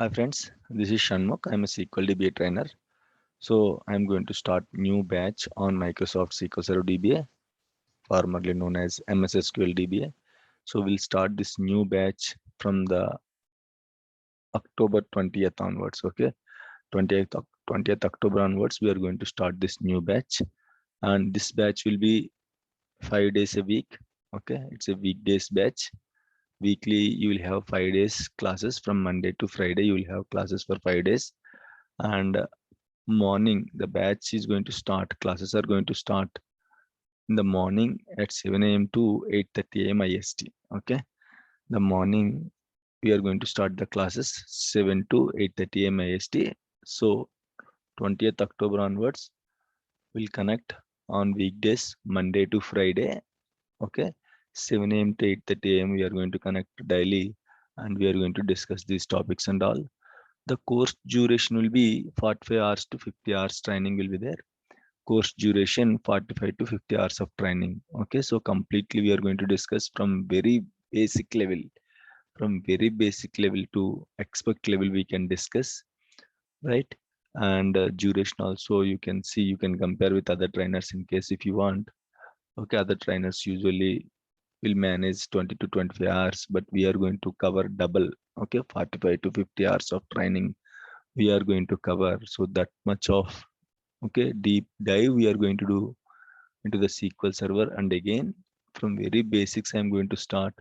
Hi friends, this is Shanmukh. I'm a SQL DBA trainer. So I'm going to start new batch on Microsoft SQL Server DBA, formerly known as MS SQL DBA. So we'll start this new batch from the October 20th onwards. Okay, 20th October onwards, we are going to start this new batch, and this batch will be 5 days a week. Okay, it's a weekdays batch. Weekly, you will have 5 days classes from Monday to Friday. You will have classes for 5 days, and morning the batch is going to start, classes are going to start in the morning at 7 a.m. to 8:30 a.m. IST. Okay, the morning we are going to start the classes 7 to 8:30 a.m. IST. So 20th October onwards we'll connect on weekdays Monday to Friday. Okay, 7 a.m. to 8:30 a.m. we are going to connect daily, and we are going to discuss these topics and all. The course duration will be 45 hours to 50 hours training will be there. Course duration 45 to 50 hours of training. Okay, so completely we are going to discuss from very basic level to expert level we can discuss, right? And duration also, you can see, you can compare with other trainers in case if you want. Okay, other trainers usually will manage 20 to 25 hours, but we are going to cover double. Okay, 45 to 50 hours of training we are going to cover. So that much of, okay, deep dive we are going to do into the SQL Server. And again, from very basics, I'm going to start,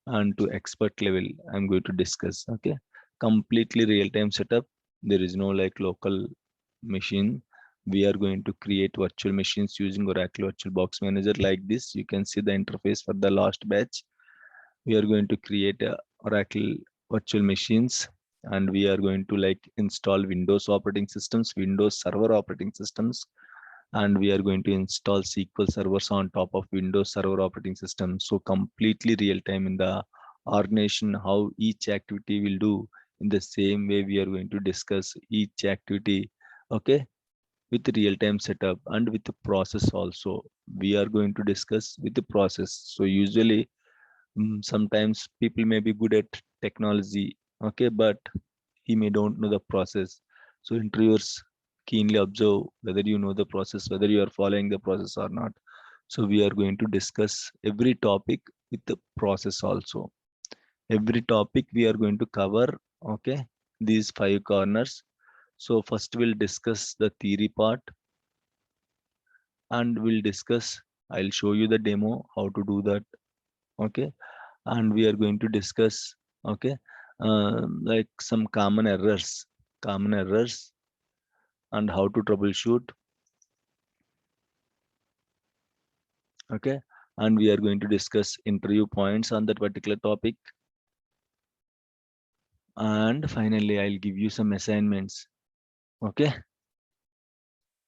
and to expert level, I'm going to discuss. Okay, completely real-time setup. There is no like local machine. We are going to create virtual machines using Oracle VirtualBox Manager like this. You can see the interface for the last batch. We are going to create a Oracle virtual machines, and we are going to like install Windows operating systems, Windows Server operating systems, and we are going to install SQL servers on top of Windows Server operating system. So completely real time in the organization, how each activity will do. In the same way, we are going to discuss each activity, okay, with real time setup and with the process also. We are going to discuss with the process. So usually, sometimes people may be good at technology, okay, but he may don't know the process. So interviewers keenly observe whether you know the process, whether you are following the process or not. So we are going to discuss every topic with the process also. Every topic we are going to cover, okay, these 5 corners. So first we'll discuss the theory part, and we'll discuss, I'll show you the demo how to do that. Okay, and we are going to discuss, okay, like some common errors and how to troubleshoot. Okay, and we are going to discuss interview points on that particular topic, and finally I'll give you some assignments. Okay,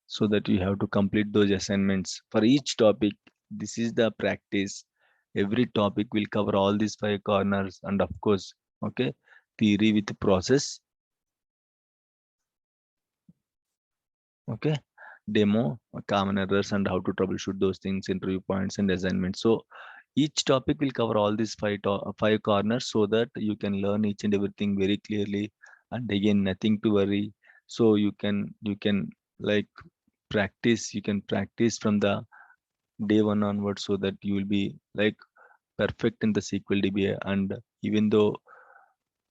so that you have to complete those assignments for each topic. This is the practice. Every topic will cover all these 5 corners, and of course, okay, theory with process. Okay, demo, common errors, and how to troubleshoot those things, interview points and assignments. So each topic will cover all these 5 corners, so that you can learn each and everything very clearly. And again, nothing to worry. So you can like practice. You can practice from the day one onwards, so that you will be like perfect in the SQL DBA. And even though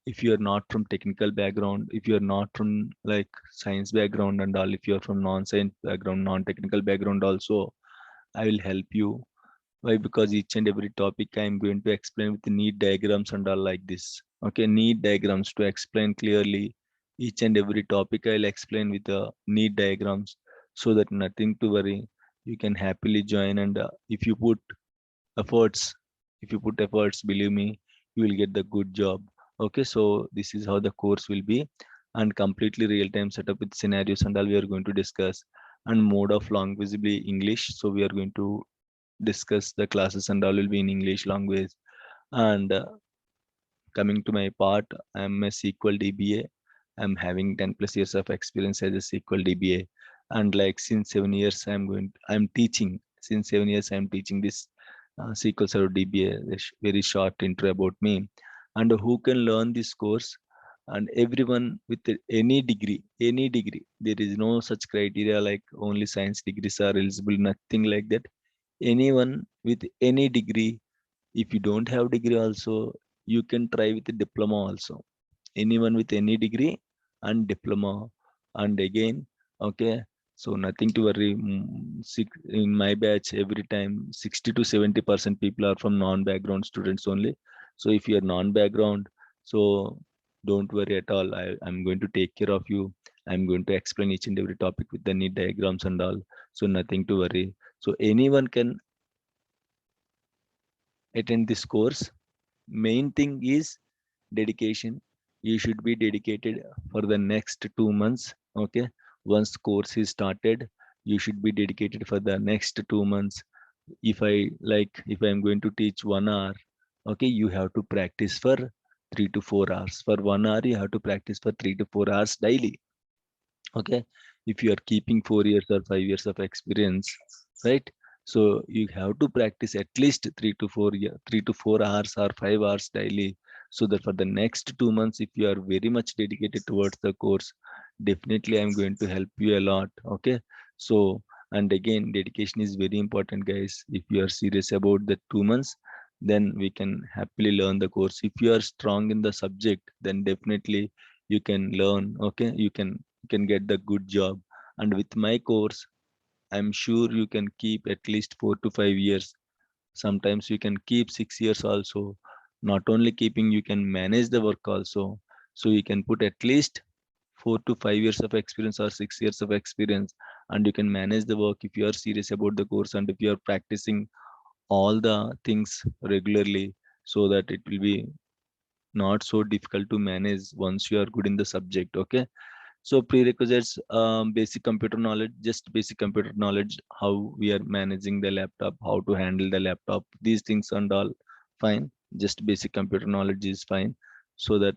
if you are not from technical background, if you are not from like science background and all, if you are from non-science background, non-technical background also, I will help you. Why? Because each and every topic I am going to explain with the need diagrams and all like this. Okay, need diagrams to explain clearly each and every topic. I'll explain with the need diagrams, so that nothing to worry. You can happily join, and if you put efforts, believe me, you will get the good job. Okay, so this is how the course will be, and completely real-time setup with scenarios and all we are going to discuss. And mode of language will be English, so we are going to discuss the classes and all will be in English language. And coming to my part, I'm a SQL DBA. I'm having 10 plus years of experience as a SQL DBA, and like since 7 years I'm teaching. Since 7 years I'm teaching this SQL Server DBA. Very short intro about me, and who can learn this course. and everyone with any degree, there is no such criteria like only science degrees are eligible, nothing like that. Anyone with any degree, if you don't have degree also, you can try with a diploma also. Anyone with any degree and diploma. And again, okay, so nothing to worry. In my batch, every time 60 to 70% people are from non-background students only. So if you are non-background, so don't worry at all. I'm going to take care of you. I'm going to explain each and every topic with the neat diagrams and all. So nothing to worry. So anyone can attend this course. Main thing is dedication. You should be dedicated for the next 2 months. Okay. Once course is started, you should be dedicated for the next 2 months. If I'm going to teach 1 hour, okay, you have to practice for 3 to 4 hours. For 1 hour, you have to practice for 3 to 4 hours daily. Okay. If you are keeping 4 years or 5 years of experience, right? So you have to practice at least 3 to 4 hours or 5 hours daily, so that for the next 2 months, if you are very much dedicated towards the course, definitely I'm going to help you a lot. Okay. So, and again, dedication is very important, guys. If you are serious about the 2 months, then we can happily learn the course. If you are strong in the subject, then definitely you can learn. Okay. You can get the good job. And with my course, I'm sure you can keep at least 4 to 5 years. Sometimes you can keep 6 years also. Not only keeping, you can manage the work also. So you can put at least 4 to 5 years of experience or 6 years of experience, and you can manage the work if you are serious about the course and if you are practicing all the things regularly, so that it will be not so difficult to manage once you are good in the subject. Okay. So prerequisites, basic computer knowledge, just basic computer knowledge, how we are managing the laptop, how to handle the laptop, these things and all, fine. Just basic computer knowledge is fine, so that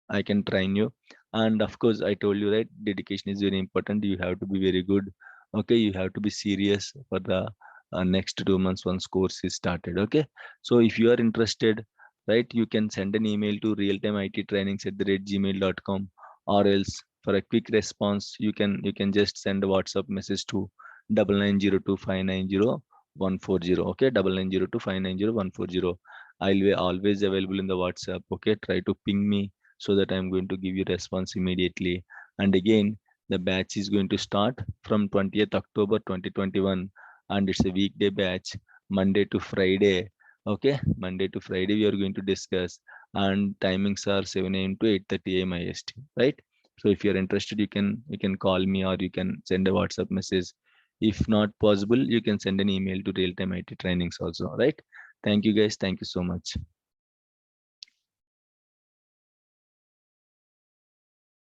I can train you. And of course, I told you, right, dedication is very important. You have to be very good. Okay, you have to be serious for the next 2 months once course is started. Okay, so if you are interested, right, you can send an email to realtimeittrainings@gmail.com, or else for a quick response, you can just send a WhatsApp message to 9902590140. Okay, 9902590140. I'll be always available in the WhatsApp. Okay, try to ping me so that I'm going to give you response immediately. And again, the batch is going to start from 20th October 2021, and it's a weekday batch, Monday to Friday. Okay, Monday to Friday we are going to discuss, and timings are 7 a.m. to 8:30 a.m. IST. Right. So if you're interested, you can call me or you can send a WhatsApp message. If not possible, you can send an email to Real Time IT Trainings also. Right. Thank you guys. Thank you so much.